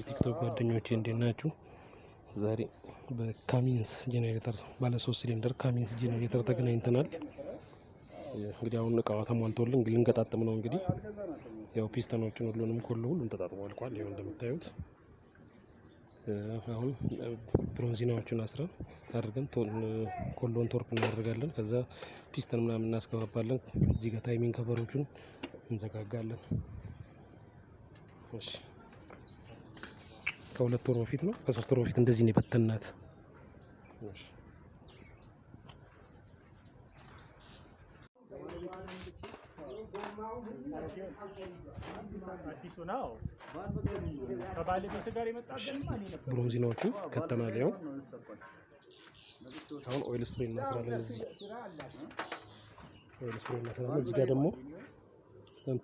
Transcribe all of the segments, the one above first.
የቲክቶክ ጓደኞቼ እንዴት ናችሁ? ዛሬ በካሚንስ ጄኔሬተር ባለ 3 ሲሊንደር ካሚንስ ጄኔሬተር ተገናኝተናል። እንግዲህ አሁን እቃዋ ተሟልቶልን ልንገጣጥም ነው። እንግዲህ ያው ፒስተኖችን ሁሉንም ሁሉም ተጣጥሞ አልቋል። ይኸው እንደምታዩት አሁን ብሮንዚናዎቹን አድርገን ኮሎን ቶርክ እናደርጋለን። ከዛ ፒስተን ምናምን እናስገባባለን። እዚህ ጋር ታይሚንግ ከቨሮቹን እንዘጋጋለን። እሺ ከሁለት ወር በፊት ነው ከሶስት ወር በፊት እንደዚህ ነው የበተናት። እሺ ብሮንዚናዎቹ ከተናል። ያው አሁን ኦይል ስፕሬይ እናስራለን። እዚህ ጋር ደግሞ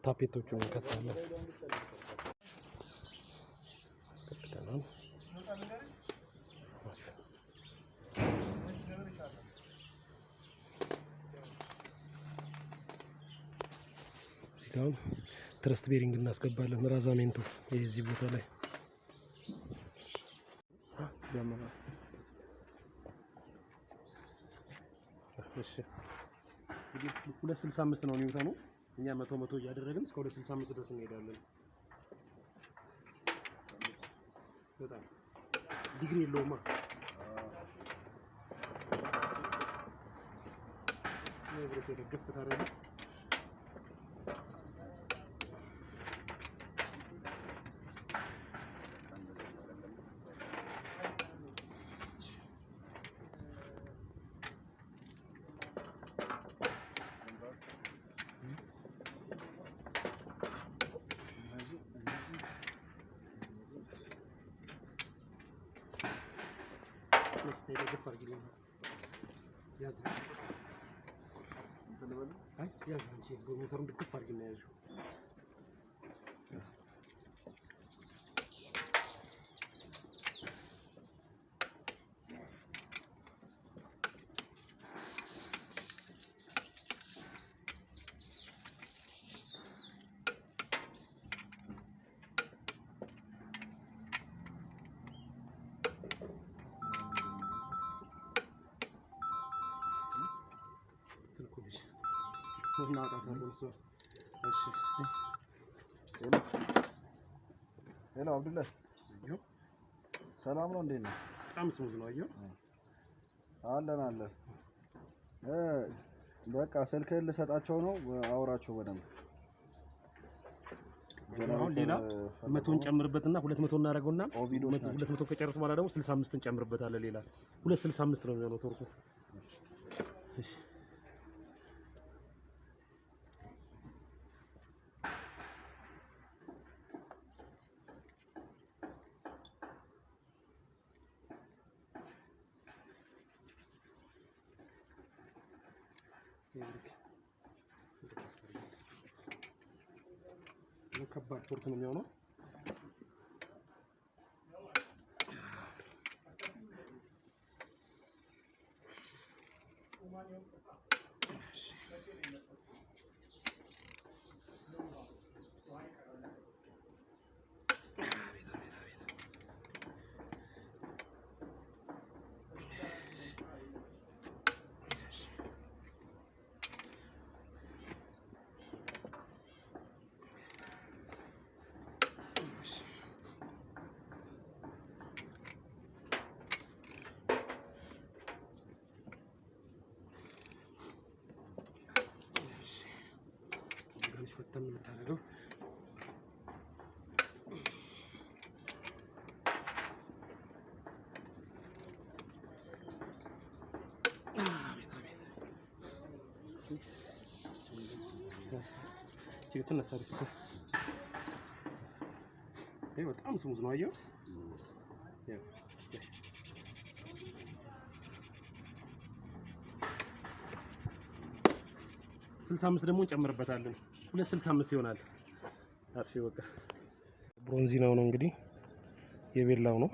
ታፔቶቹን እንከታለን። አስከትተናል። እዚህ ጋር ትረስት ቤሪንግ እናስገባለን። ራዛሜንቱ የዚህ ቦታ ላይ እሺ እንግዲህ 265 ነው ኒውተኑ። እኛ 100 እያደረግን እስከ 265 ድረስ እንሄዳለን። በጣም ዲግሪ የለውማ። የብረት ደግፍ ታረጋ ሄሎ አብዱላህ፣ ሰላም ነው? እንዴት ነው? በጣም ስሙዝ ነው። አየሁ አለን። በቃ ስልክህን ልሰጣቸው ነው። አውራቸው በደንብ። አሁን ሌላ 100 እንጨምርበትና 200 እናደርገውና 200 ከጨረስ በኋላ ደግሞ 65 እንጨምርበታለን። ሌላ 265 ነው የሚሆነው ቶርኩ። እሺ ከባድ ቶርክ ነው የሚሆነው። ፈተን የምታደርገው በጣም ስሙዝ ነው። አየው 65 ደግሞ እንጨምርበታለን። 265 ይሆናል። አጥፊ በቃ ብሮንዚናው ነው እንግዲህ የቤላው ነው።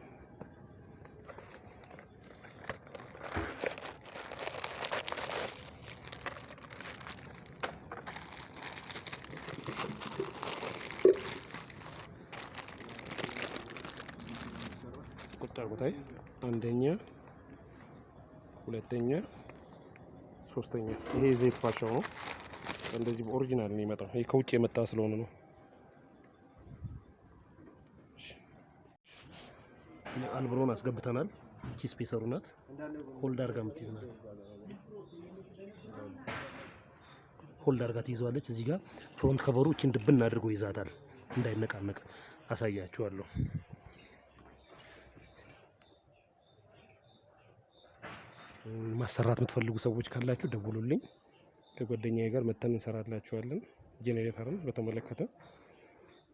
ቁጭ አርጉታይ አንደኛ ሁለተኛ ሶስተኛ ይሄ ዘይት ፋሻው ነው እንደዚህ ኦሪጂናል ነው የሚመጣው ይሄ ከውጭ የመጣ ስለሆነ ነው አልብሮን አስገብተናል ቺ ስፔሰሩ ናት ሆልደር ጋር የምትይዝናል ሆልደር ጋር ትይዘዋለች እዚህ ጋር ፍሮንት ከቨሩ እቺን ድብን አድርጎ ይዛታል እንዳይነቃነቅ አሳያችኋለሁ ማሰራት የምትፈልጉ ሰዎች ካላችሁ ደውሉልኝ ከጓደኛዬ ጋር መተን እንሰራላችኋለን ጄኔሬተርን በተመለከተ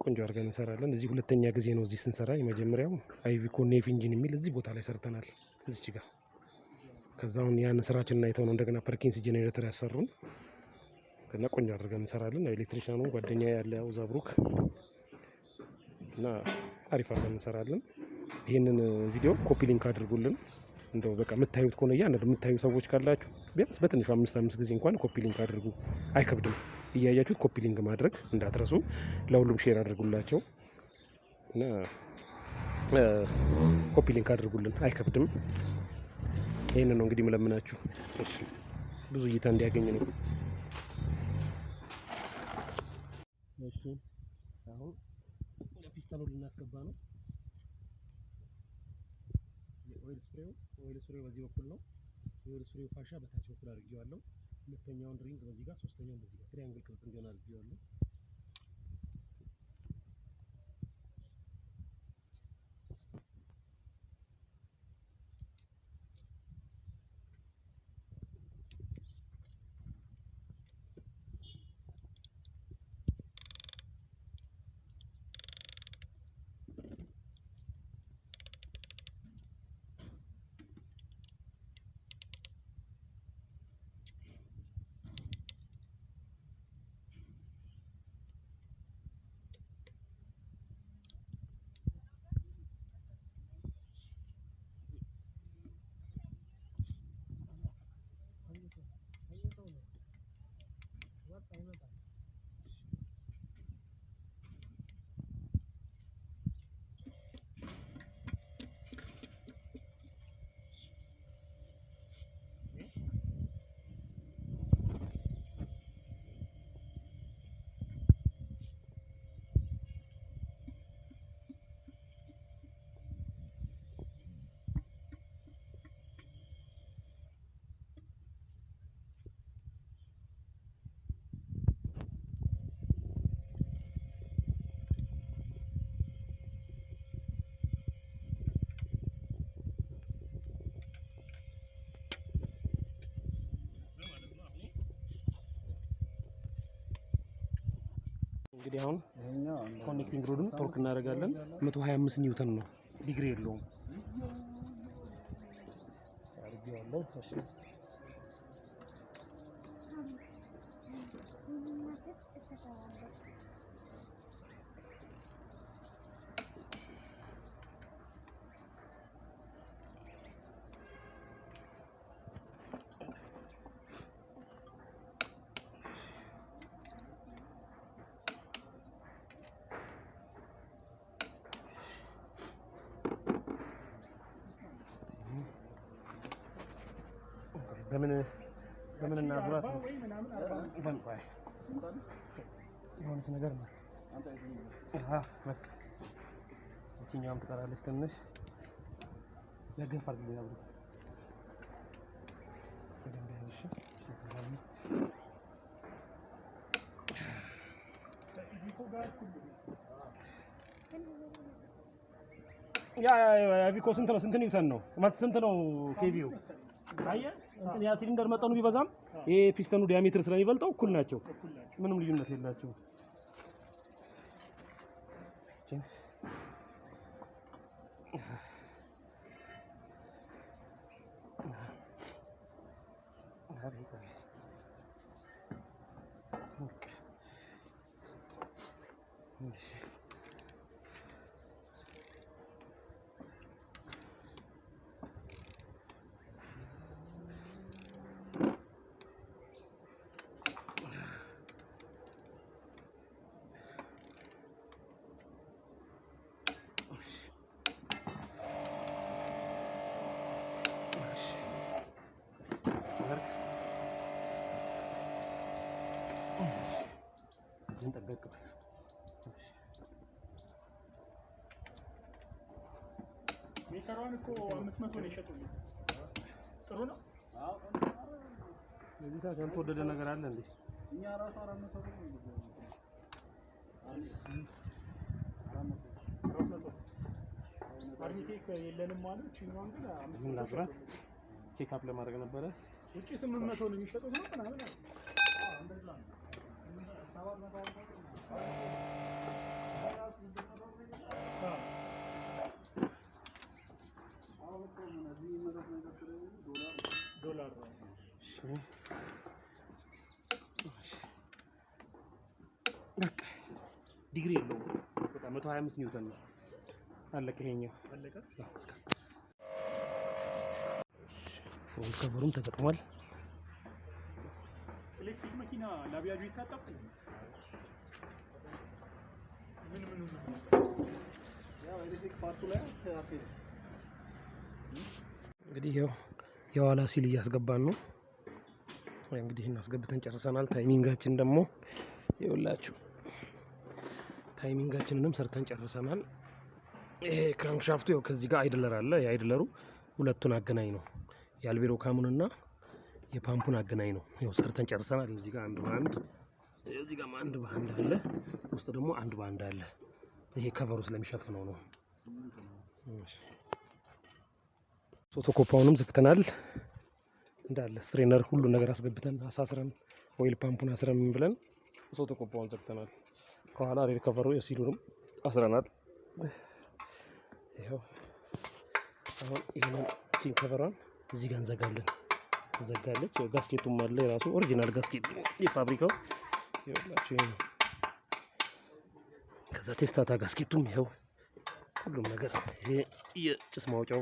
ቆንጆ አድርገን እንሰራለን እዚህ ሁለተኛ ጊዜ ነው እዚህ ስንሰራ የመጀመሪያው አይቪኮ ኔፍ ኢንጂን የሚል እዚህ ቦታ ላይ ሰርተናል እዚች ጋር ከዛውን ያን ስራችንን አይተው ነው እንደገና ፐርኪንስ ጄኔሬተር ያሰሩን እና ቆንጆ አድርገን እንሰራለን ኤሌክትሪሻኑ ጓደኛዬ ያለ ያው ዛብሩክ እና አሪፍ አድርገን እንሰራለን ይሄንን ቪዲዮ ኮፒ ሊንክ አድርጉልን እንደው በቃ የምታዩት ከሆነ ያንድ የምታዩ ሰዎች ካላችሁ ቢያንስ በትንሹ 5 ጊዜ እንኳን ኮፒ ሊንክ አድርጉ አይከብድም እያያችሁት ኮፒ ሊንክ ማድረግ እንዳትረሱ ለሁሉም ሼር አድርጉላቸው እና ኮፒ ሊንክ አድርጉልን አይከብድም ይሄን ነው እንግዲህ መለምናችሁ እሺ ብዙ እይታ እንዲያገኝ ነው እሺ አሁን ለፒስተኑ ልናስገባ ነው ኦይል ስፕሬው በዚህ በኩል ነው የኦይል ስፕሬው ፋሻ በታች በኩል አድርጌዋለሁ ሁለተኛውን ሪንግ በዚህ ጋር ሶስተኛውን በዚህ ጋር ትሪያንግል ቅርጽ እንዲሆን አድርጌዋለሁ እንግዲህ አሁን ኮኔክቲንግ ሮድን ቶርክ እናደርጋለን 125 ኒውተን ነው ዲግሪ የለውም አድርጌዋለሁ እሺ በምን እናዙራት ነው በንፋይ የሆነች ነገር ነው በቃ እቺኛውም ትቀራለች ትንሽ ለገፋ አድርገው ያብሩ በደንብ ያዝሽ ያ ቪኮ ስንት ኒውተን ነው ማለት ስንት ነው ኬቪው ታየ እንትን ያ ሲሊንደር መጠኑ ቢበዛም ይሄ ፒስተኑ ዲያሜትር ስለሚበልጠው እኩል ናቸው ምንም ልዩነት የላቸውም እጅህን ጠበቅ በል። ሜከሯን እኮ 500 ነው የሸጡልኝ። ጥሩ ነው። አዎ በዚህ ሰዓት ያልተወደደ ነገር አለ እንዴ? እኛ ራሱ 400 ብር ነው የሚገዛው። 400 አርሚቴክ የለንም ማለት እቺኛውን ግን 500 ላብራት ቼክ አፕ ለማድረግ ነበረ። ውጪ 800 ነው የሚሸጡት ነው ምናምን። እንደዛ ነው። 700 ዶላር ነው። ዲግሪ የለውም። በቃ 125 ኒውተን ነው። አለቀ። ይሄኛው አለቀ። ፍሮንት ከቨሩም ተገጥሟል። ኤሌክትሪክ መኪና ላቢያጁ ይታጠፋል። ምን ያው ኤሌክትሪክ ፓርቱ ላይ አትሄድ። እንግዲህ ያው የኋላ ሲል እያስገባን ነው። እንግዲህ እናስገብተን ጨርሰናል። ታይሚንጋችን ደግሞ ይኸውላችሁ ታይሚንጋችንንም ሰርተን ጨርሰናል። ይሄ ክራንክሻፍቱ ያው ከዚህ ጋር አይድለር አለ። የአይድለሩ ሁለቱን አገናኝ ነው። የአልቤሮ ካሙንና የፓምፑን አገናኝ ነው። ያው ሰርተን ጨርሰናል። እዚህ ጋር አንድ በአንድ እዚህ ጋር አንድ በአንድ አለ። ውስጥ ደግሞ አንድ በአንድ አለ። ይሄ ከቨሩ ስለሚሸፍነው ነው። ፎቶኮፓውንም ዘግተናል። እንዳለ ስትሬነር ሁሉ ነገር አስገብተን አሳስረን ኦይል ፓምፑን አስረን ምን ብለን ፎቶኮፓውን ዘግተናል። ከኋላ ሬድ ከቨሩ የሲሉንም አስረናል። ይሄው አሁን ይሄንን ሲል ከቨሯን እዚህ ጋር እንዘጋለን። ትዘጋለች። ያው ጋስኬቱም አለ የራሱ ኦሪጂናል ጋስኬት የፋብሪካው ይኸውላችሁ ይሄ ነው። ከዛ ቴስታታ ጋስኬቱም ይኸው ሁሉም ነገር ይሄ የጭስ ማውጫው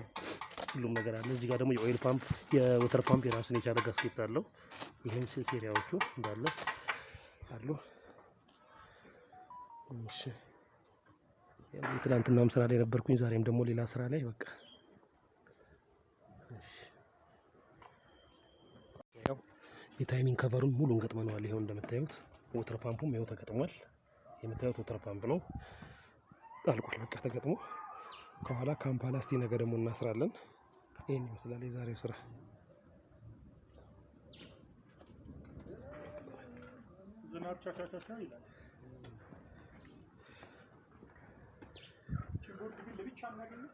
ሁሉም ነገር አለ። እዚህ ጋር ደግሞ የኦይል ፓምፕ የወተር ፓምፕ የራሱን የቻለ ጋስኬት አለው። ይሄም ሴሪያዎቹ እንዳለ አሉ። እሺ ያው ትናንትናም ስራ ላይ ነበርኩኝ፣ ዛሬም ደግሞ ሌላ ስራ ላይ በቃ እሺ። ያው የታይሚንግ ከቨሩን ሙሉን ገጥመነዋል። ይሄው እንደምታዩት ወተር ፓምፑም ይሄው ተገጥሟል። የምታዩት ወተር ፓምፕ ነው። አልቋል በቃ ተገጥሞ። ከኋላ ካምፓላስቲ ነገር ደግሞ እናስራለን። ይሄን ይመስላል የዛሬው ስራ። ዝናብ ቻቻቻቻ ይላል። ችግር ግን ለብቻ እናገኘው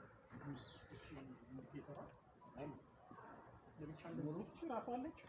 ለብቻ እንደሆነ ራሷ አለች።